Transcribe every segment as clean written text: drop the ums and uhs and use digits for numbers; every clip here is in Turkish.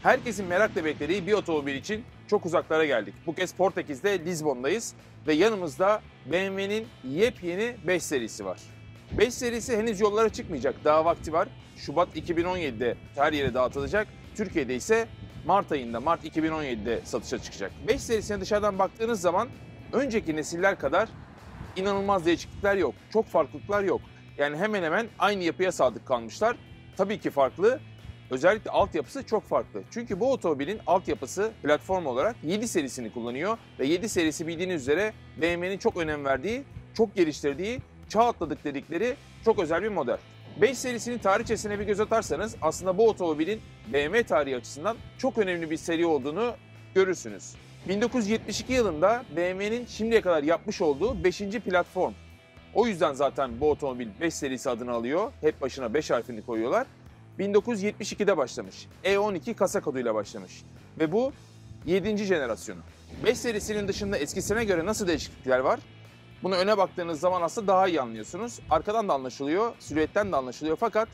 Herkesin merakla beklediği bir otomobil için çok uzaklara geldik. Bu kez Portekiz'de Lizbon'dayız ve yanımızda BMW'nin yepyeni 5 serisi var. 5 serisi henüz yollara çıkmayacak, daha vakti var. Şubat 2017'de her yere dağıtılacak. Türkiye'de ise Mart ayında, Mart 2017'de satışa çıkacak. 5 serisine dışarıdan baktığınız zaman önceki nesiller kadar inanılmaz değişiklikler yok. Çok farklılıklar yok. Yani hemen hemen aynı yapıya sadık kalmışlar. Tabii ki farklı. Özellikle altyapısı çok farklı. Çünkü bu otomobilin altyapısı platform olarak 7 serisini kullanıyor. Ve 7 serisi bildiğiniz üzere BMW'nin çok önem verdiği, çok geliştirdiği, çağ atladık dedikleri çok özel bir model. 5 serisinin tarihçesine bir göz atarsanız aslında bu otomobilin BMW tarihi açısından çok önemli bir seri olduğunu görürsünüz. 1972 yılında BMW'nin şimdiye kadar yapmış olduğu 5. platform. O yüzden zaten bu otomobil 5 serisi adını alıyor. Hep başına 5 harfini koyuyorlar. 1972'de başlamış. E12 kasa koduyla başlamış. Ve bu 7. jenerasyonu. 5 serisinin dışında eskisine göre nasıl değişiklikler var? Bunu öne baktığınız zaman aslında daha iyi anlıyorsunuz. Arkadan da anlaşılıyor, silüetten de anlaşılıyor. Fakat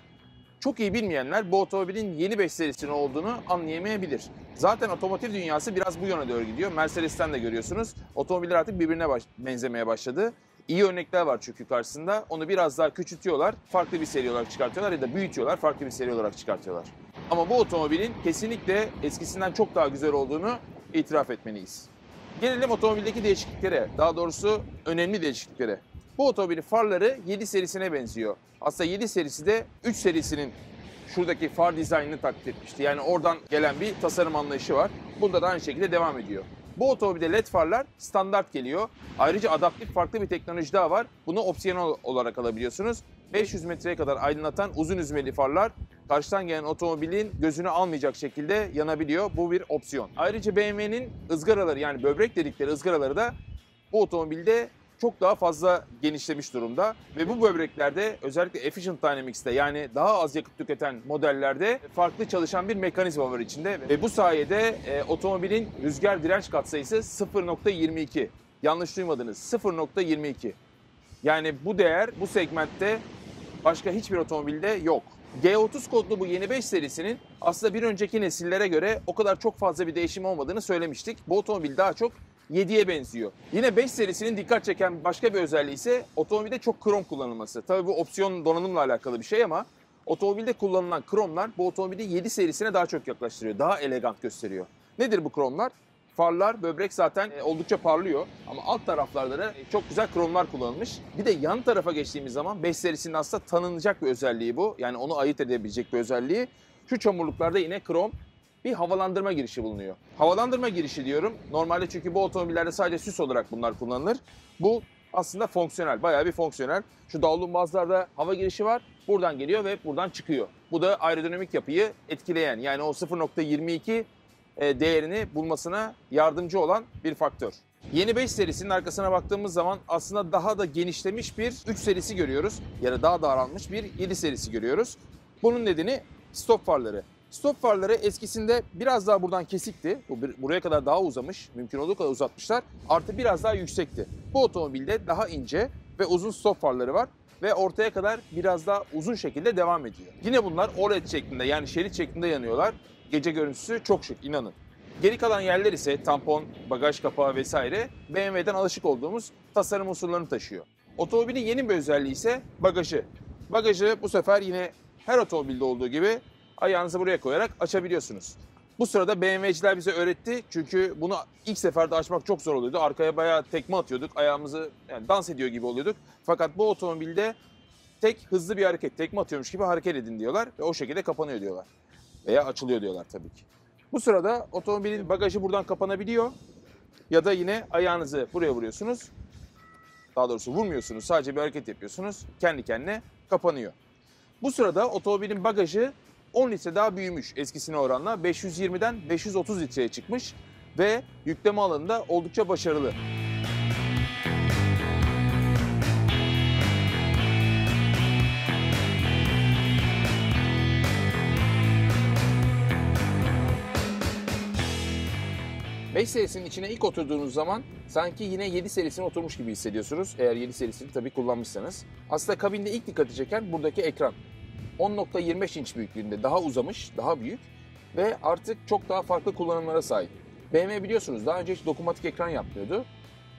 çok iyi bilmeyenler bu otomobilin yeni 5 serisinin olduğunu anlayamayabilir. Zaten otomotiv dünyası biraz bu yöne doğru gidiyor. Mercedes'ten de görüyorsunuz. Otomobiller artık birbirine benzemeye başladı. İyi örnekler var çünkü karşısında. Onu biraz daha küçültüyorlar, farklı bir seri olarak çıkartıyorlar ya da büyütüyorlar, farklı bir seri olarak çıkartıyorlar. Ama bu otomobilin kesinlikle eskisinden çok daha güzel olduğunu itiraf etmeliyiz. Gelelim otomobildeki değişikliklere, daha doğrusu önemli değişikliklere. Bu otomobilin farları 7 serisine benziyor. Aslında 7 serisi de 3 serisinin şuradaki far dizaynını taklit etmişti. Yani oradan gelen bir tasarım anlayışı var. Bunda da aynı şekilde devam ediyor. Bu otomobilde LED farlar standart geliyor. Ayrıca adaptif farklı bir teknoloji daha var. Bunu opsiyonel olarak alabiliyorsunuz. 500 metreye kadar aydınlatan uzun hüzmeli farlar karşıdan gelen otomobilin gözünü almayacak şekilde yanabiliyor. Bu bir opsiyon. Ayrıca BMW'nin ızgaraları, yani böbrek dedikleri ızgaraları da bu otomobilde çok daha fazla genişlemiş durumda. Ve bu böbreklerde özellikle Efficient Dynamics'te, yani daha az yakıt tüketen modellerde farklı çalışan bir mekanizma var içinde. Ve bu sayede otomobilin rüzgar direnç katsayısı 0.22. Yanlış duymadınız, 0.22. Yani bu değer bu segmentte başka hiçbir otomobilde yok. G30 kodlu bu yeni 5 serisinin aslında bir önceki nesillere göre o kadar çok fazla bir değişim olmadığını söylemiştik. Bu otomobil daha çok 7'ye benziyor. Yine 5 serisinin dikkat çeken başka bir özelliği ise otomobilde çok krom kullanılması. Tabii bu opsiyon donanımla alakalı bir şey ama otomobilde kullanılan kromlar bu otomobili 7 serisine daha çok yaklaştırıyor. Daha elegant gösteriyor. Nedir bu kromlar? Farlar, böbrek zaten oldukça parlıyor ama alt taraflarda da çok güzel kromlar kullanılmış. Bir de yan tarafa geçtiğimiz zaman 5 serisinin aslında tanınacak bir özelliği bu. Yani onu ayırt edebilecek bir özelliği. Şu çamurluklarda yine krom bir havalandırma girişi bulunuyor. Havalandırma girişi diyorum. Normalde çünkü bu otomobillerde sadece süs olarak bunlar kullanılır. Bu aslında fonksiyonel, bayağı bir fonksiyonel. Şu davlumbazlarda hava girişi var. Buradan geliyor ve buradan çıkıyor. Bu da aerodinamik yapıyı etkileyen, yani o 0.22 değerini bulmasına yardımcı olan bir faktör. Yeni 5 serisinin arkasına baktığımız zaman aslında daha da genişlemiş bir 3 serisi görüyoruz. Ya da daha daralmış bir 7 serisi görüyoruz. Bunun nedeni stop farları. Stop farları eskisinde biraz daha buradan kesikti. Buraya kadar daha uzamış. Mümkün olduğu kadar uzatmışlar. Artı biraz daha yüksekti. Bu otomobilde daha ince ve uzun stop farları var. Ve ortaya kadar biraz daha uzun şekilde devam ediyor. Yine bunlar OLED şeklinde, yani şerit şeklinde yanıyorlar. Gece görüntüsü çok şık, inanın. Geri kalan yerler ise tampon, bagaj kapağı vesaire BMW'den alışık olduğumuz tasarım unsurlarını taşıyor. Otomobilin yeni bir özelliği ise bagajı. Bagajı bu sefer yine her otomobilde olduğu gibi ayağınızı buraya koyarak açabiliyorsunuz. Bu sırada BMW'ciler bize öğretti çünkü bunu ilk seferde açmak çok zor oluyordu. Arkaya bayağı tekme atıyorduk, ayağımızı yani dans ediyor gibi oluyorduk. Fakat bu otomobilde tek hızlı bir hareket, tekme atıyormuş gibi hareket edin diyorlar ve o şekilde kapanıyor diyorlar. Veya açılıyor diyorlar tabii ki. Bu sırada otomobilin bagajı buradan kapanabiliyor ya da yine ayağınızı buraya vuruyorsunuz. Daha doğrusu vurmuyorsunuz, sadece bir hareket yapıyorsunuz. Kendi kendine kapanıyor. Bu sırada otomobilin bagajı 10 litre daha büyümüş eskisine oranla. 520'den 530 litreye çıkmış ve yükleme alanında oldukça başarılı. Beş serisinin içine ilk oturduğunuz zaman sanki yine 7 serisine oturmuş gibi hissediyorsunuz. Eğer 7 serisini tabii kullanmışsanız. Aslında kabinde ilk dikkati çeken buradaki ekran. 10.25 inç büyüklüğünde, daha uzamış, daha büyük ve artık çok daha farklı kullanımlara sahip. BMW biliyorsunuz daha önce hiç dokunmatik ekran yapmıyordu.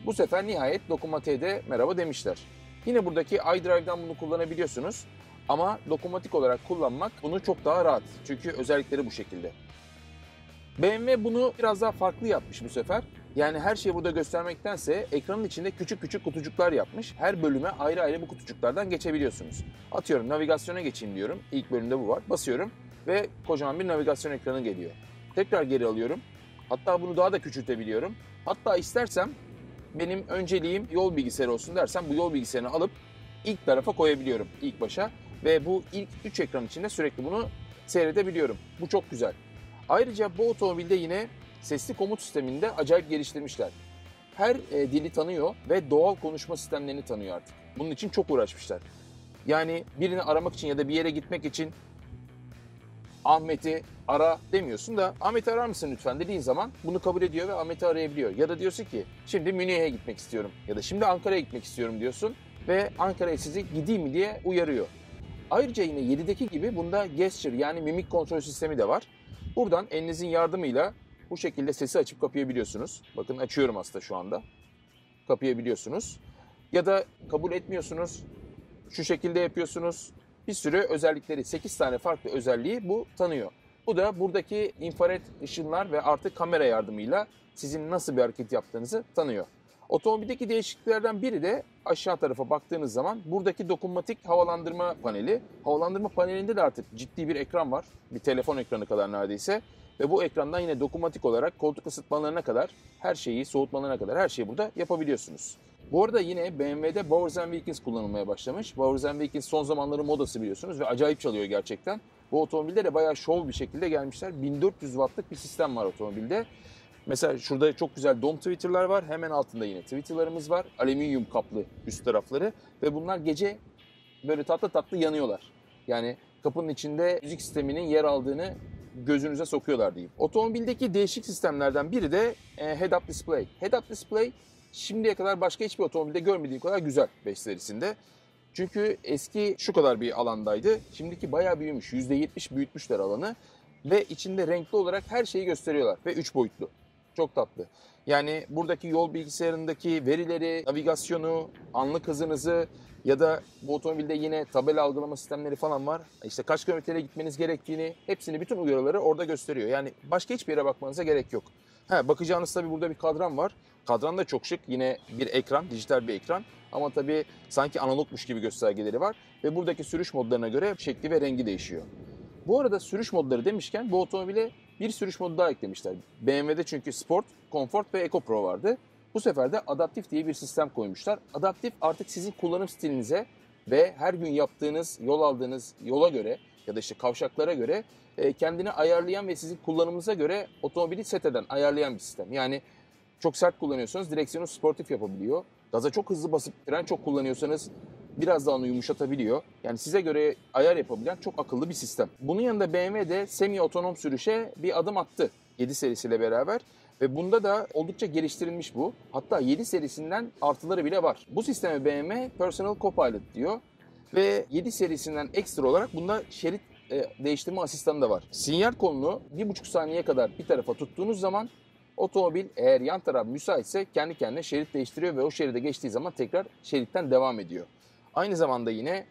Bu sefer nihayet dokunmatiğe de merhaba demişler. Yine buradaki iDrive'dan bunu kullanabiliyorsunuz. Ama dokunmatik olarak kullanmak bunu çok daha rahat. Çünkü özellikleri bu şekilde. BMW bunu biraz daha farklı yapmış bu sefer. Yani her şeyi burada göstermektense ekranın içinde küçük küçük kutucuklar yapmış. Her bölüme ayrı ayrı bu kutucuklardan geçebiliyorsunuz. Atıyorum navigasyona geçeyim diyorum. İlk bölümde bu var. Basıyorum ve kocaman bir navigasyon ekranı geliyor. Tekrar geri alıyorum. Hatta bunu daha da küçültebiliyorum. Hatta istersem benim önceliğim yol bilgisayarı olsun dersem bu yol bilgisayarını alıp ilk tarafa koyabiliyorum ilk başa. Ve bu ilk 3 ekran içinde sürekli bunu seyredebiliyorum. Bu çok güzel. Ayrıca bu otomobilde yine sesli komut sisteminde acayip geliştirmişler. Her dili tanıyor ve doğal konuşma sistemlerini tanıyor artık. Bunun için çok uğraşmışlar. Yani birini aramak için ya da bir yere gitmek için Ahmet'i ara demiyorsun da Ahmet'i arar mısın lütfen dediğin zaman bunu kabul ediyor ve Ahmet'i arayabiliyor. Ya da diyorsun ki şimdi Münih'e gitmek istiyorum ya da şimdi Ankara'ya gitmek istiyorum diyorsun ve Ankara'ya sizi gideyim mi diye uyarıyor. Ayrıca yine 7'deki gibi bunda gesture yani mimik kontrol sistemi de var. Buradan elinizin yardımıyla bu şekilde sesi açıp kapayabiliyorsunuz. Bakın açıyorum aslında şu anda. Kapayabiliyorsunuz. Ya da kabul etmiyorsunuz. Şu şekilde yapıyorsunuz. Bir sürü özellikleri, 8 tane farklı özelliği bu tanıyor. Bu da buradaki infrared ışınlar ve artık kamera yardımıyla sizin nasıl bir hareket yaptığınızı tanıyor. Otomobildeki değişikliklerden biri de aşağı tarafa baktığınız zaman buradaki dokunmatik havalandırma paneli. Havalandırma panelinde de artık ciddi bir ekran var. Bir telefon ekranı kadar neredeyse. Ve bu ekrandan yine dokunmatik olarak koltuk ısıtmalarına kadar her şeyi, soğutmalarına kadar her şeyi burada yapabiliyorsunuz. Bu arada yine BMW'de Bowers Wilkins kullanılmaya başlamış. Bowers Wilkins son zamanların modası biliyorsunuz ve acayip çalıyor gerçekten. Bu otomobilde de bayağı şov bir şekilde gelmişler. 1400 wattlık bir sistem var otomobilde. Mesela şurada çok güzel dom tweeter'lar var. Hemen altında yine tweeter'larımız var. Alüminyum kaplı üst tarafları. Ve bunlar gece böyle tatlı tatlı yanıyorlar. Yani kapının içinde müzik sisteminin yer aldığını gözünüze sokuyorlar diyeyim. Otomobildeki değişik sistemlerden biri de head-up display. Head-up display şimdiye kadar başka hiçbir otomobilde görmediğim kadar güzel 5 serisinde. Çünkü eski şu kadar bir alandaydı. Şimdiki bayağı büyümüş. %70 büyütmüşler alanı. Ve içinde renkli olarak her şeyi gösteriyorlar. Ve 3 boyutlu. Çok tatlı. Yani buradaki yol bilgisayarındaki verileri, navigasyonu, anlık hızınızı ya da bu otomobilde yine tabela algılama sistemleri falan var. İşte kaç kilometreye gitmeniz gerektiğini, hepsini, bütün uyarıları orada gösteriyor. Yani başka hiçbir yere bakmanıza gerek yok. Bakacağınız tabii burada bir kadran var. Kadran da çok şık. Yine bir ekran, dijital bir ekran. Ama tabii sanki analogmuş gibi göstergeleri var. Ve buradaki sürüş modlarına göre şekli ve rengi değişiyor. Bu arada sürüş modları demişken bu otomobile bir sürüş modu daha eklemişler. BMW'de çünkü Sport, Comfort ve Eco Pro vardı. Bu sefer de adaptif diye bir sistem koymuşlar. Adaptif artık sizin kullanım stilinize ve her gün yaptığınız, yol aldığınız yola göre ya da işte kavşaklara göre kendini ayarlayan ve sizin kullanımınıza göre otomobili set eden, ayarlayan bir sistem. Yani çok sert kullanıyorsanız direksiyonu sportif yapabiliyor. Gaza çok hızlı basıp fren çok kullanıyorsanız biraz daha onu yumuşatabiliyor. Yani size göre ayar yapabilen çok akıllı bir sistem. Bunun yanında BMW de semi otonom sürüşe bir adım attı 7 serisiyle beraber. Ve bunda da oldukça geliştirilmiş bu. Hatta 7 serisinden artıları bile var. Bu sisteme BMW Personal Copilot diyor. Ve 7 serisinden ekstra olarak bunda şerit değiştirme asistanı da var. Sinyal kolunu 1,5 saniye kadar bir tarafa tuttuğunuz zaman otomobil eğer yan taraf müsaitse kendi kendine şerit değiştiriyor ve o şeride geçtiği zaman tekrar şeritten devam ediyor. Aynı zamanda yine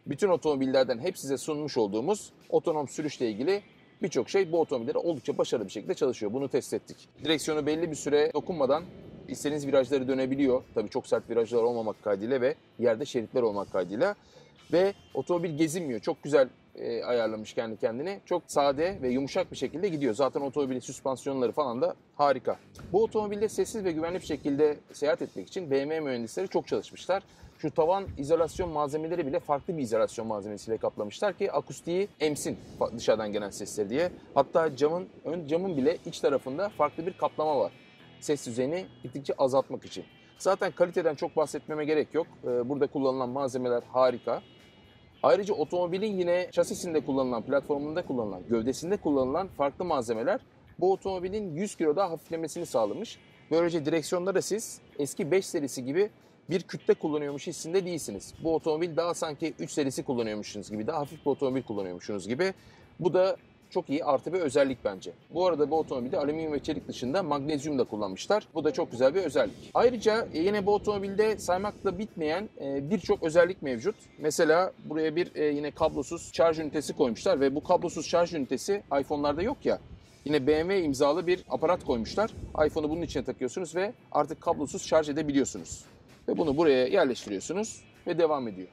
bütün otomobillerden hep size sunmuş olduğumuz otonom sürüşle ilgili birçok şey bu otomobillere oldukça başarılı bir şekilde çalışıyor. Bunu test ettik. Direksiyonu belli bir süre dokunmadan istediğiniz virajları dönebiliyor. Tabii çok sert virajlar olmamak kaydıyla ve yerde şeritler olmak kaydıyla. Ve otomobil gezinmiyor. Çok güzel ayarlamış kendi kendine. Çok sade ve yumuşak bir şekilde gidiyor. Zaten otomobilin süspansiyonları falan da harika. Bu otomobilde sessiz ve güvenli bir şekilde seyahat etmek için BMW mühendisleri çok çalışmışlar. Şu tavan izolasyon malzemeleri bile farklı bir izolasyon malzemesiyle kaplamışlar ki akustiği emsin dışarıdan gelen sesleri diye. Hatta ön camın bile iç tarafında farklı bir kaplama var. Ses düzeyini gittikçe azaltmak için. Zaten kaliteden çok bahsetmeme gerek yok. Burada kullanılan malzemeler harika. Ayrıca otomobilin yine şasisinde kullanılan, platformunda kullanılan, gövdesinde kullanılan farklı malzemeler bu otomobilin 100 kilo daha hafiflemesini sağlamış. Böylece direksiyonda da siz eski 5 serisi gibi bir kütle kullanıyormuş hissinde değilsiniz. Bu otomobil daha sanki 3 serisi kullanıyormuşsunuz gibi, daha hafif bir otomobil kullanıyormuşsunuz gibi. Bu da çok iyi artı bir özellik bence. Bu arada bu otomobilde alüminyum ve çelik dışında magnezyum da kullanmışlar. Bu da çok güzel bir özellik. Ayrıca yine bu otomobilde saymakla bitmeyen birçok özellik mevcut. Mesela buraya bir yine kablosuz şarj ünitesi koymuşlar ve bu kablosuz şarj ünitesi iPhone'larda yok ya. Yine BMW imzalı bir aparat koymuşlar. iPhone'u bunun içine takıyorsunuz ve artık kablosuz şarj edebiliyorsunuz. Ve bunu buraya yerleştiriyorsunuz ve devam ediyor.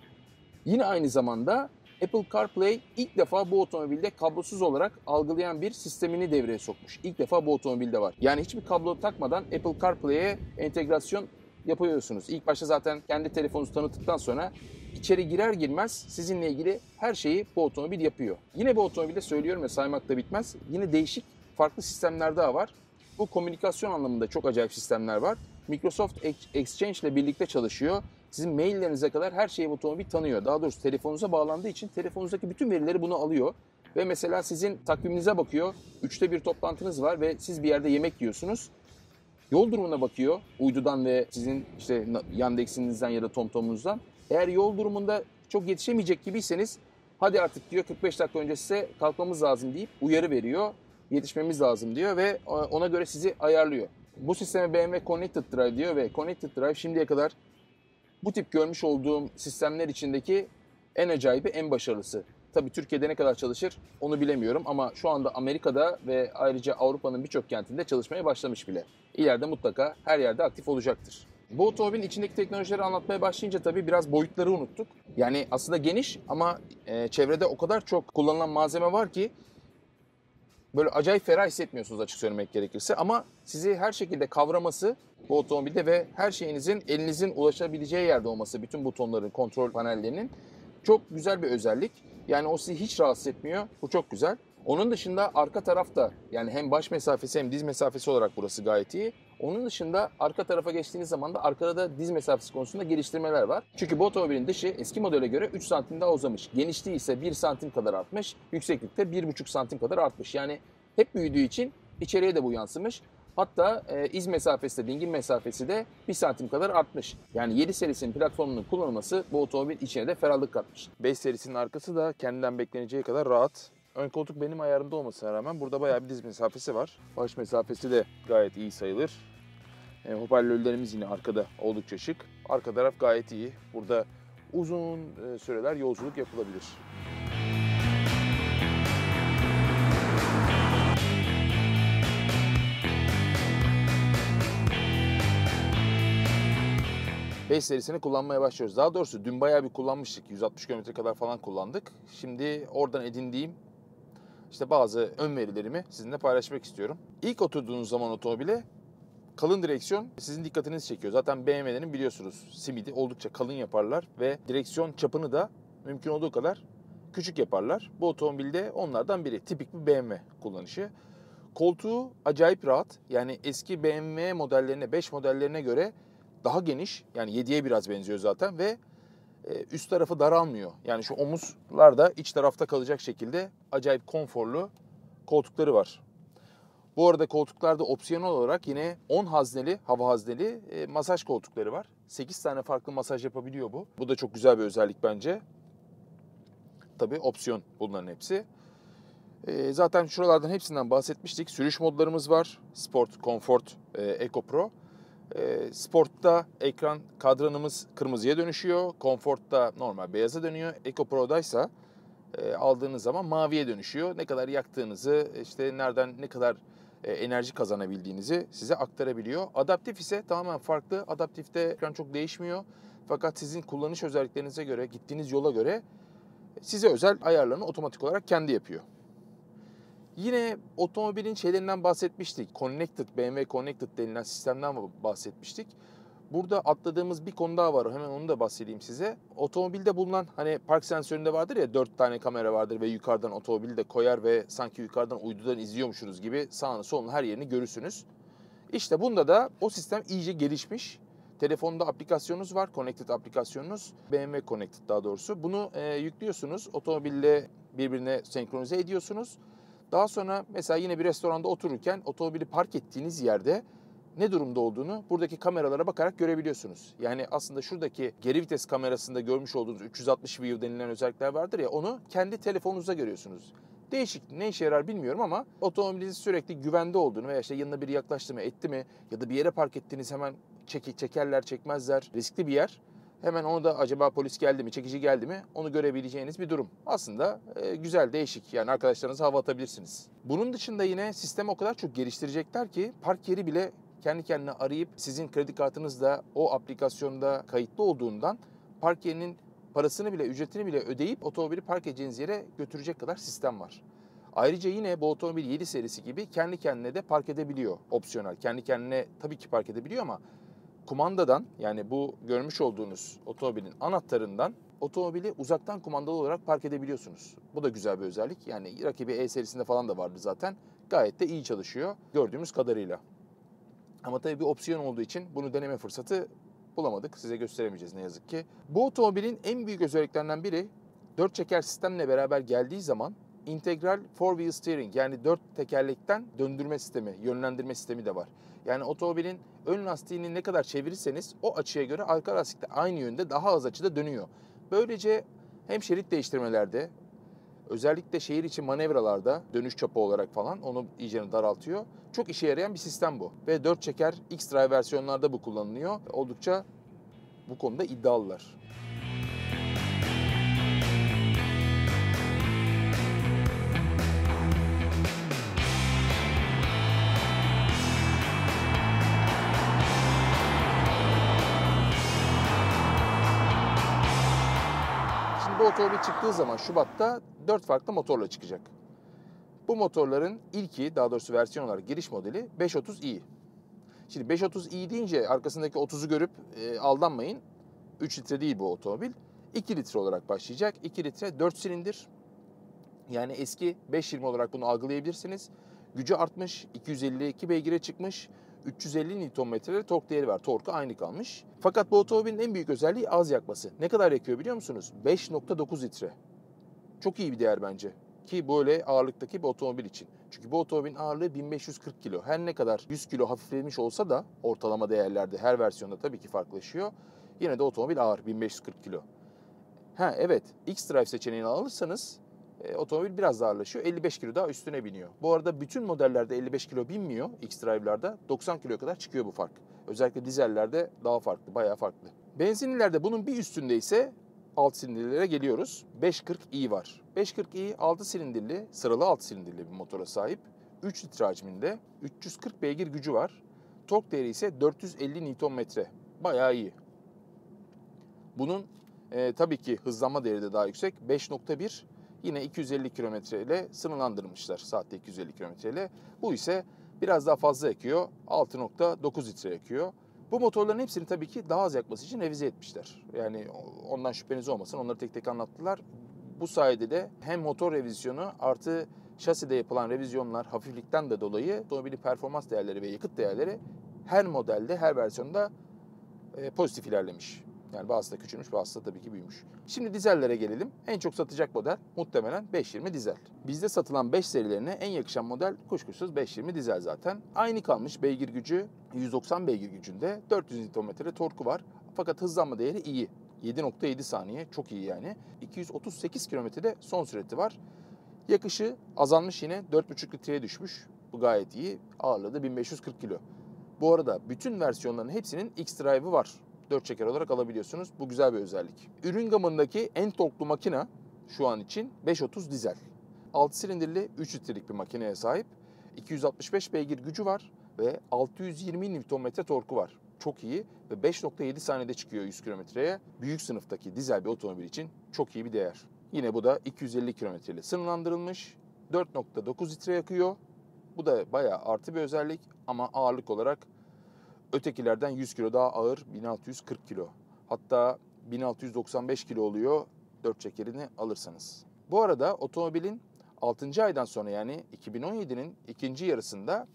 Yine aynı zamanda Apple CarPlay ilk defa bu otomobilde kablosuz olarak algılayan bir sistemini devreye sokmuş. İlk defa bu otomobilde var. Yani hiçbir kablo takmadan Apple CarPlay'e entegrasyon yapıyorsunuz. İlk başta zaten kendi telefonunuzu tanıttıktan sonra içeri girer girmez sizinle ilgili her şeyi bu otomobil yapıyor. Yine bu otomobilde söylüyorum ve saymakla bitmez. Yine değişik farklı sistemler daha var. Bu komünikasyon anlamında çok acayip sistemler var. Microsoft Exchange ile birlikte çalışıyor. Sizin maillerinize kadar her şeyi bu otomobil tanıyor. Daha doğrusu telefonunuza bağlandığı için telefonunuzdaki bütün verileri bunu alıyor. Ve mesela sizin takviminize bakıyor. 1/3 toplantınız var ve siz bir yerde yemek yiyorsunuz. Yol durumuna bakıyor. Uydudan ve sizin işte Yandex'inizden ya da TomTom'unuzdan. Eğer yol durumunda çok yetişemeyecek gibiyseniz hadi artık diyor 45 dakika önce size kalkmamız lazım deyip uyarı veriyor. Yetişmemiz lazım diyor ve ona göre sizi ayarlıyor. Bu sisteme BMW Connected Drive diyor ve Connected Drive şimdiye kadar bu tip görmüş olduğum sistemler içindeki en acayibi, en başarılısı. Tabii Türkiye'de ne kadar çalışır onu bilemiyorum ama şu anda Amerika'da ve ayrıca Avrupa'nın birçok kentinde çalışmaya başlamış bile. İleride mutlaka her yerde aktif olacaktır. Bu otomobilin içindeki teknolojileri anlatmaya başlayınca tabii biraz boyutları unuttuk. Yani aslında geniş ama çevrede o kadar çok kullanılan malzeme var ki böyle acayip ferah hissetmiyorsunuz açık söylemek gerekirse. Ama sizi her şekilde kavraması bu otomobilde ve her şeyinizin elinizin ulaşabileceği yerde olması, bütün butonların, kontrol panellerinin çok güzel bir özellik. Yani o sizi hiç rahatsız etmiyor. Bu çok güzel. Onun dışında arka tarafta yani hem baş mesafesi hem diz mesafesi olarak burası gayet iyi. Onun dışında arka tarafa geçtiğiniz zaman da arkada da diz mesafesi konusunda geliştirmeler var. Çünkü bu otomobilin dışı eski modele göre 3 santim daha uzamış. Genişliği ise 1 santim kadar artmış. Yükseklikte 1,5 santim kadar artmış. Yani hep büyüdüğü için içeriye de bu yansımış. Hatta iz mesafesi de dingil mesafesi de 1 santim kadar artmış. Yani 7 serisinin platformunun kullanılması bu otomobil içine de ferahlık katmış. 5 serisinin arkası da kendinden bekleneceği kadar rahat. Ön koltuk benim ayarımda olmasına rağmen burada bayağı bir diz mesafesi var. Baş mesafesi de gayet iyi sayılır. Hoparlörlerimiz yine arkada oldukça şık. Arka taraf gayet iyi. Burada uzun süreler yolculuk yapılabilir. Beş serisini kullanmaya başlıyoruz. Daha doğrusu dün bayağı bir kullanmıştık. 160 km kadar falan kullandık. Şimdi oradan edindiğim İşte bazı ön verilerimi sizinle paylaşmak istiyorum. İlk oturduğunuz zaman otomobile kalın direksiyon sizin dikkatinizi çekiyor. Zaten BMW'lerin biliyorsunuz simidi oldukça kalın yaparlar ve direksiyon çapını da mümkün olduğu kadar küçük yaparlar. Bu otomobilde onlardan biri. Tipik bir BMW kullanışı. Koltuğu acayip rahat. Yani eski BMW modellerine, 5 modellerine göre daha geniş. Yani 7'ye biraz benziyor zaten ve üst tarafı daralmıyor. Yani şu omuzlar da iç tarafta kalacak şekilde acayip konforlu koltukları var. Bu arada koltuklarda opsiyonel olarak yine 10 hazneli, hava hazneli masaj koltukları var. 8 tane farklı masaj yapabiliyor bu. Bu da çok güzel bir özellik bence. Tabii opsiyon bunların hepsi. Zaten şuralardan hepsinden bahsetmiştik. Sürüş modlarımız var. Sport, Comfort, Eco Pro. Sport'ta ekran kadranımız kırmızıya dönüşüyor. Comfort'ta normal beyaza dönüyor. Eco Pro'daysa aldığınız zaman maviye dönüşüyor. Ne kadar yaktığınızı, işte nereden ne kadar enerji kazanabildiğinizi size aktarabiliyor. Adaptif ise tamamen farklı. Adaptifte ekran çok değişmiyor. Fakat sizin kullanış özelliklerinize göre, gittiğiniz yola göre size özel ayarlarını otomatik olarak kendi yapıyor. Yine otomobilin şeylerinden bahsetmiştik. Connected, BMW Connected denilen sistemden bahsetmiştik. Burada atladığımız bir konu daha var. Hemen onu da bahsedeyim size. Otomobilde bulunan hani park sensöründe vardır ya 4 tane kamera vardır ve yukarıdan otomobili de koyar ve sanki yukarıdan uydudan izliyormuşsunuz gibi sağını solunu her yerini görürsünüz. İşte bunda da o sistem iyice gelişmiş. Telefonda aplikasyonunuz var, Connected aplikasyonunuz. BMW Connected daha doğrusu. Bunu yüklüyorsunuz, otomobille birbirine senkronize ediyorsunuz. Daha sonra mesela yine bir restoranda otururken otomobili park ettiğiniz yerde ne durumda olduğunu buradaki kameralara bakarak görebiliyorsunuz. Yani aslında şuradaki geri vites kamerasında görmüş olduğunuz 360 view denilen özellikler vardır ya onu kendi telefonunuzda görüyorsunuz. Değişik, ne işe yarar bilmiyorum ama otomobilinizin sürekli güvende olduğunu veya işte yanına biri yaklaştı mı, etti mi ya da bir yere park ettiğiniz hemen çekerler, çekmezler. Riskli bir yer. Hemen onu da acaba polis geldi mi, çekici geldi mi onu görebileceğiniz bir durum. Aslında güzel, değişik. Yani arkadaşlarınıza hava atabilirsiniz. Bunun dışında yine sistemi o kadar çok geliştirecekler ki park yeri bile kendi kendine arayıp sizin kredi kartınızda o aplikasyonda kayıtlı olduğundan park yerinin parasını bile, ücretini bile ödeyip otomobili park edeceğiniz yere götürecek kadar sistem var. Ayrıca yine bu otomobil 7 serisi gibi kendi kendine de park edebiliyor opsiyonel. Kendi kendine tabii ki park edebiliyor ama kumandadan, yani bu görmüş olduğunuz otomobilin anahtarından otomobili uzaktan kumandalı olarak park edebiliyorsunuz. Bu da güzel bir özellik. Yani rakibi E serisinde falan da vardı zaten. Gayet de iyi çalışıyor gördüğümüz kadarıyla. Ama tabii bir opsiyon olduğu için bunu deneme fırsatı bulamadık. Size gösteremeyeceğiz ne yazık ki. Bu otomobilin en büyük özelliklerinden biri 4 çeker sistemle beraber geldiği zaman integral 4-wheel steering, yani 4 tekerlekten döndürme sistemi, yönlendirme sistemi de var. Yani otomobilin ön lastiğini ne kadar çevirirseniz o açıya göre arka lastik de aynı yönde daha az açıda dönüyor. Böylece hem şerit değiştirmelerde, özellikle şehir içi manevralarda dönüş çapı olarak falan onu iyice daraltıyor. Çok işe yarayan bir sistem bu. Ve 4 çeker X-Drive versiyonlarda bu kullanılıyor. Oldukça bu konuda iddialılar. Şimdi bu otomobil çıktığı zaman Şubat'ta 4 farklı motorla çıkacak. Bu motorların ilki, daha doğrusu versiyon olarak giriş modeli 530i. Şimdi 530i deyince arkasındaki 30'u görüp aldanmayın. 3 litre değil bu otomobil. 2 litre olarak başlayacak. 2 litre 4 silindir. Yani eski 520 olarak bunu algılayabilirsiniz. Gücü artmış, 252 beygire çıkmış. 350 Nm'de tork değeri var. Torku aynı kalmış. Fakat bu otomobilin en büyük özelliği az yakması. Ne kadar yakıyor biliyor musunuz? 5.9 litre. Çok iyi bir değer bence. Ki böyle ağırlıktaki bir otomobil için. Çünkü bu otomobilin ağırlığı 1540 kilo. Her ne kadar 100 kilo hafiflemiş olsa da ortalama değerlerde her versiyonda tabii ki farklılaşıyor. Yine de otomobil ağır, 1540 kilo. Ha evet, X-Drive seçeneğini alırsanız otomobil biraz daha ağırlaşıyor. 55 kilo daha üstüne biniyor. Bu arada bütün modellerde 55 kilo binmiyor X-Drive'larda. 90 kiloya kadar çıkıyor bu fark. Özellikle dizellerde daha farklı, bayağı farklı. Benzinlilerde bunun bir üstünde ise 6 silindirlere geliyoruz. 540i var. 540i 6 silindirli, sıralı 6 silindirli bir motora sahip. 3 litre hacminde, 340 beygir gücü var. Tork değeri ise 450 Nm. Bayağı iyi. Bunun tabii ki hızlanma değeri de daha yüksek. 5.1 yine 250 km ile sınırlandırmışlar. Saatte 250 km ile. Bu ise biraz daha fazla yakıyor. 6.9 litre yakıyor. Bu motorların hepsini tabii ki daha az yakması için revize etmişler. Yani ondan şüpheniz olmasın. Onları tek tek anlattılar. Bu sayede de hem motor revizyonu artı şaside yapılan revizyonlar hafiflikten de dolayı otomobilin performans değerleri ve yakıt değerleri her modelde, her versiyonda pozitif ilerlemiş. Yani bazısı da küçülmüş, bazısı da tabii ki büyümüş. Şimdi dizellere gelelim. En çok satacak model muhtemelen 520 dizel. Bizde satılan 5 serilerine en yakışan model kuşkusuz 520 dizel zaten. Aynı kalmış beygir gücü 190 beygir gücünde, 400 Nm torku var. Fakat hızlanma değeri iyi. 7.7 saniye, çok iyi yani. 238 kilometrede son sürati var. Yakışı azalmış yine, 4.5 litreye düşmüş. Bu gayet iyi. Ağırlığı da 1540 kilo. Bu arada bütün versiyonların hepsinin X-Drive'ı var. 4 çeker olarak alabiliyorsunuz. Bu güzel bir özellik. Ürün gamındaki en torklu makine şu an için 530 dizel. 6 silindirli 3 litrelik bir makineye sahip. 265 beygir gücü var ve 620 Nm torku var. Çok iyi ve 5.7 saniyede çıkıyor 100 kilometreye. Büyük sınıftaki dizel bir otomobil için çok iyi bir değer. Yine bu da 250 kilometre ile sınırlandırılmış. 4.9 litre yakıyor. Bu da bayağı artı bir özellik ama ağırlık olarak ötekilerden 100 kilo daha ağır, 1640 kilo. Hatta 1695 kilo oluyor 4 çekerini alırsanız. Bu arada otomobilin 6. aydan sonra yani 2017'nin ikinci yarısında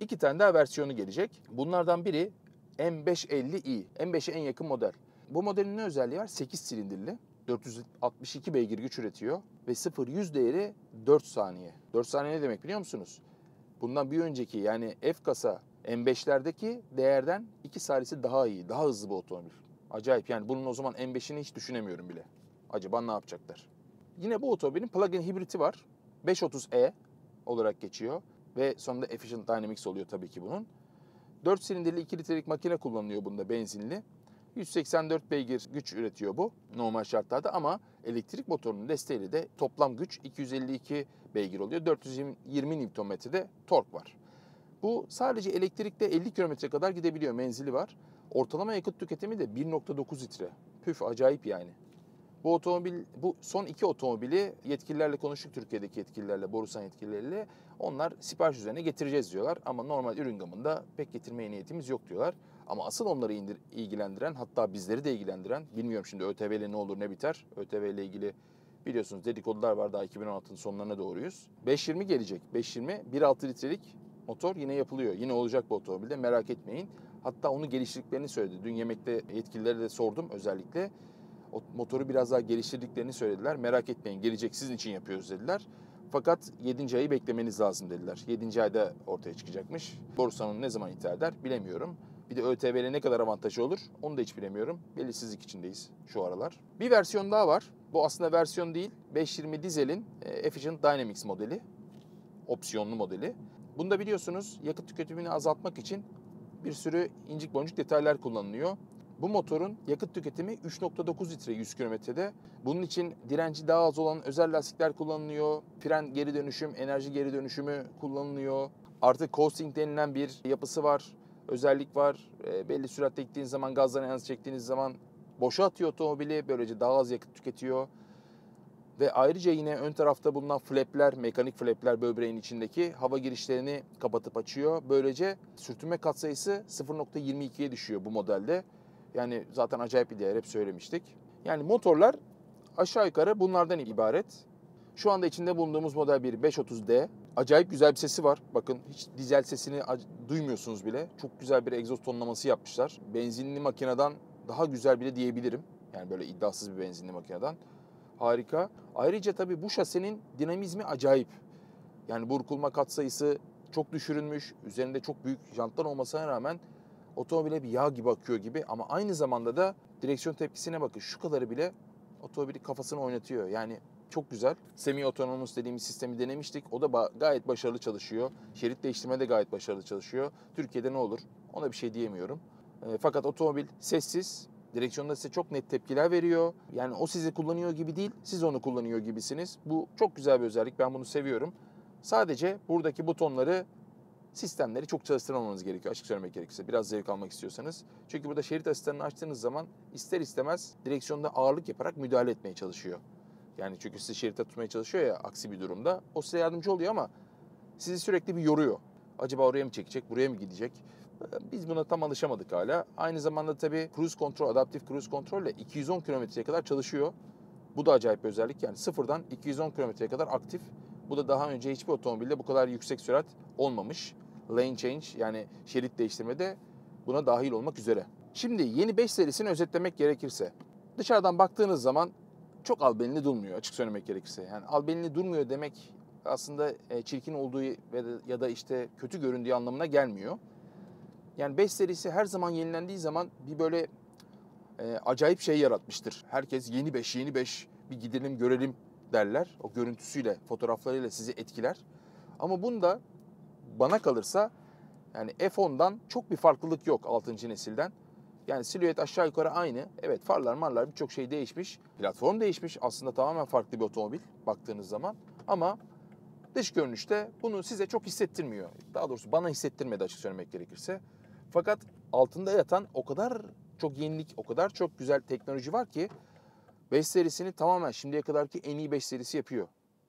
2 tane daha versiyonu gelecek. Bunlardan biri M550i. M5'e en yakın model. Bu modelin ne özelliği var? 8 silindirli. 462 beygir güç üretiyor ve 0-100 değeri 4 saniye. 4 saniye ne demek biliyor musunuz? Bundan bir önceki yani F kasa M5'lerdeki değerden 2 salisi daha iyi, daha hızlı bir otomobil. Acayip yani bunun o zaman M5'ini hiç düşünemiyorum bile. Acaba ne yapacaklar? Yine bu otomobilin plug-in hibriti var. 530e olarak geçiyor ve sonunda Efficient Dynamics oluyor tabii ki bunun. 4 silindirli 2 litrelik makine kullanılıyor bunda, benzinli. 184 beygir güç üretiyor bu normal şartlarda ama elektrik motorunun desteğiyle de toplam güç 252 beygir oluyor. 420 Nm'de tork var. Bu sadece elektrikte 50 kilometre kadar gidebiliyor, menzili var. Ortalama yakıt tüketimi de 1.9 litre. Püf, acayip yani. Bu son iki otomobili yetkililerle konuştuk, Türkiye'deki yetkililerle, Borusan yetkilileriyle. Onlar sipariş üzerine getireceğiz diyorlar ama normal ürün gamında pek getirmeye niyetimiz yok diyorlar. Ama asıl onları ilgilendiren, hatta bizleri de ilgilendiren, bilmiyorum şimdi ÖTV ile ne olur ne biter. ÖTV ile ilgili biliyorsunuz dedikodular var, daha 2016'nın sonlarına doğruyuz. 520 gelecek. 520 1.6 litrelik motor yine yapılıyor. Yine olacak bu otomobilde, merak etmeyin. Hatta onu geliştirdiklerini söyledi. Dün yemekte yetkililere de sordum özellikle. O motoru biraz daha geliştirdiklerini söylediler. Merak etmeyin, gelecek, sizin için yapıyoruz dediler. Fakat 7. ayı beklemeniz lazım dediler. 7. ayda ortaya çıkacakmış. Borusan'ın ne zaman ithal eder bilemiyorum. Bir de ÖTV'le ne kadar avantajı olur onu da hiç bilemiyorum. Belirsizlik içindeyiz şu aralar. Bir versiyon daha var. Bu aslında versiyon değil. 520 dizelin Efficient Dynamics modeli. Opsiyonlu modeli. Bunda biliyorsunuz yakıt tüketimini azaltmak için bir sürü incik boncuk detaylar kullanılıyor. Bu motorun yakıt tüketimi 3.9 litre 100 kilometrede. Bunun için direnci daha az olan özel lastikler kullanılıyor. Fren geri dönüşüm, enerji geri dönüşümü kullanılıyor. Artık coasting denilen bir yapısı var. Özellik var. Belli süratte gittiğiniz zaman, gazdan enerji çektiğiniz zaman boşa atıyor otomobili. Böylece daha az yakıt tüketiyor. Ve ayrıca yine ön tarafta bulunan flapler, mekanik flapler böbreğin içindeki hava girişlerini kapatıp açıyor. Böylece sürtünme katsayısı 0.22'ye düşüyor bu modelde. Yani zaten acayip bir değer, hep söylemiştik. Yani motorlar aşağı yukarı bunlardan ibaret. Şu anda içinde bulunduğumuz model bir 530D. Acayip güzel bir sesi var. Bakın hiç dizel sesini duymuyorsunuz bile. Çok güzel bir egzoz tonlaması yapmışlar. Benzinli makineden daha güzel bile diyebilirim. Yani böyle iddiasız bir benzinli makineden. Harika. Ayrıca tabii bu şasinin dinamizmi acayip. Yani burkulma katsayısı çok düşürülmüş. Üzerinde çok büyük jantlar olmasına rağmen otomobile bir yağ gibi akıyor gibi. Ama aynı zamanda da direksiyon tepkisine bakın. Şu kadarı bile otomobili kafasını oynatıyor. Yani çok güzel. Semi otonomous dediğimiz sistemi denemiştik. O da gayet başarılı çalışıyor. Şerit değiştirme de gayet başarılı çalışıyor. Türkiye'de ne olur? Ona bir şey diyemiyorum. Fakat otomobil sessiz. Direksiyonda size çok net tepkiler veriyor. Yani o sizi kullanıyor gibi değil, siz onu kullanıyor gibisiniz. Bu çok güzel bir özellik. Ben bunu seviyorum. Sadece buradaki butonları, sistemleri çok çalıştırmamanız gerekiyor, açık söylemek gerekirse. Biraz zevk almak istiyorsanız. Çünkü burada şerit asistanını açtığınız zaman ister istemez direksiyonda ağırlık yaparak müdahale etmeye çalışıyor. Yani çünkü sizi şeritte tutmaya çalışıyor ya aksi bir durumda. O size yardımcı oluyor ama sizi sürekli bir yoruyor. Acaba oraya mı çekecek, buraya mı gidecek? Biz buna tam alışamadık hala. Aynı zamanda tabii cruise kontrol, adaptif cruise kontrol ile 210 kilometreye kadar çalışıyor. Bu da acayip bir özellik. Yani sıfırdan 210 kilometreye kadar aktif. Bu da daha önce hiçbir otomobilde bu kadar yüksek sürat olmamış. Lane change, yani şerit değiştirme de buna dahil olmak üzere. Şimdi yeni 5 serisini özetlemek gerekirse, dışarıdan baktığınız zaman çok albenili durmuyor, açık söylemek gerekirse. Yani albenili durmuyor demek aslında çirkin olduğu ya da işte kötü göründüğü anlamına gelmiyor. Yani 5 serisi her zaman yenilendiği zaman bir böyle acayip şey yaratmıştır. Herkes yeni 5, yeni 5, bir gidelim görelim derler. O görüntüsüyle, fotoğraflarıyla sizi etkiler. Ama bunda bana kalırsa yani F10'dan çok bir farklılık yok 6. nesilden. Yani silüet aşağı yukarı aynı. Evet, farlar marlar birçok şey değişmiş. Platform değişmiş. Aslında tamamen farklı bir otomobil baktığınız zaman. Ama dış görünüşte bunu size çok hissettirmiyor. Daha doğrusu bana hissettirmedi, açık söylemek gerekirse. Fakat altında yatan o kadar çok yenilik, o kadar çok güzel teknoloji var ki 5 serisini tamamen şimdiye kadarki en iyi 5 serisi yapıyor.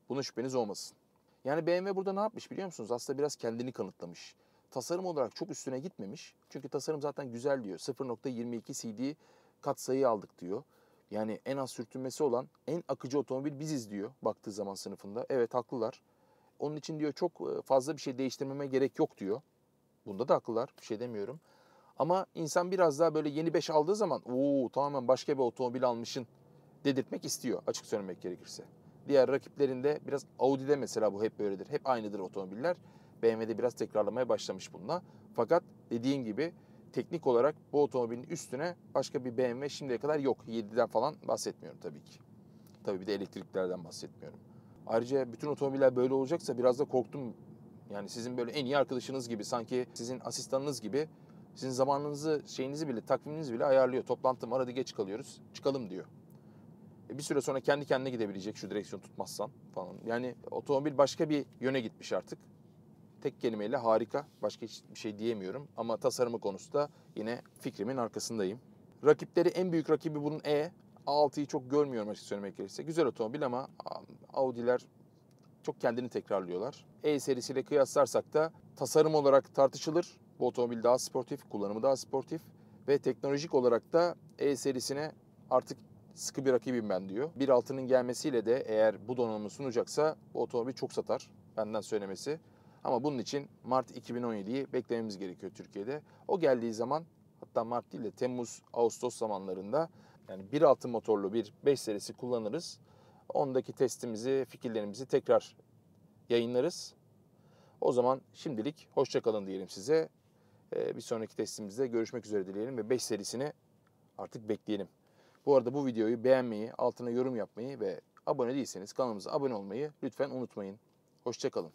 Buna şüpheniz olmasın. Yani BMW burada ne yapmış biliyor musunuz? Aslında biraz kendini kanıtlamış. Tasarım olarak çok üstüne gitmemiş. Çünkü tasarım zaten güzel diyor. 0.22 CD katsayı aldık diyor. Yani en az sürtünmesi olan en akıcı otomobil biziz diyor baktığı zaman sınıfında. Evet, haklılar. Onun için diyor çok fazla bir şey değiştirmeme gerek yok diyor. Bunda da haklılar, bir şey demiyorum. Ama insan biraz daha böyle yeni 5 aldığı zaman tamamen başka bir otomobil almışın dedirtmek istiyor, açık söylemek gerekirse. Diğer rakiplerinde biraz, Audi'de mesela bu hep böyledir. Hep aynıdır otomobiller. BMW'de biraz tekrarlamaya başlamış bununla. Fakat dediğim gibi teknik olarak bu otomobilin üstüne başka bir BMW şimdiye kadar yok. 7'den falan bahsetmiyorum tabii ki. Tabii bir de elektriklerden bahsetmiyorum. Ayrıca bütün otomobiller böyle olacaksa biraz da korktum. Yani sizin böyle en iyi arkadaşınız gibi, sanki sizin asistanınız gibi sizin zamanınızı, şeyinizi bile, takviminizi bile ayarlıyor. Toplantım var, hadi geç kalıyoruz, çıkalım diyor. Bir süre sonra kendi kendine gidebilecek şu direksiyon tutmazsan falan. Yani otomobil başka bir yöne gitmiş artık. Tek kelimeyle harika. Başka hiçbir şey diyemiyorum. Ama tasarımı konusunda yine fikrimin arkasındayım. Rakipleri, en büyük rakibi bunun A6'yı çok görmüyorum açık söylemek gerekirse. Güzel otomobil ama Audi'ler çok kendini tekrarlıyorlar. E serisiyle kıyaslarsak da tasarım olarak tartışılır. Bu otomobil daha sportif, kullanımı daha sportif ve teknolojik olarak da E serisine artık sıkı bir rakibim ben diyor. 1.6'nın gelmesiyle de eğer bu donanımı sunacaksa bu otomobil çok satar, benden söylemesi. Ama bunun için Mart 2017'yi beklememiz gerekiyor Türkiye'de. O geldiği zaman, hatta Mart değil de Temmuz, Ağustos zamanlarında, yani 1.6 motorlu bir 5 serisi kullanırız. Ondaki testimizi, fikirlerimizi tekrar yayınlarız. O zaman şimdilik hoşça kalın diyelim size. Bir sonraki testimizde görüşmek üzere dileyelim ve 5 serisini artık bekleyelim. Bu arada bu videoyu beğenmeyi, altına yorum yapmayı ve abone değilseniz kanalımıza abone olmayı lütfen unutmayın. Hoşça kalın.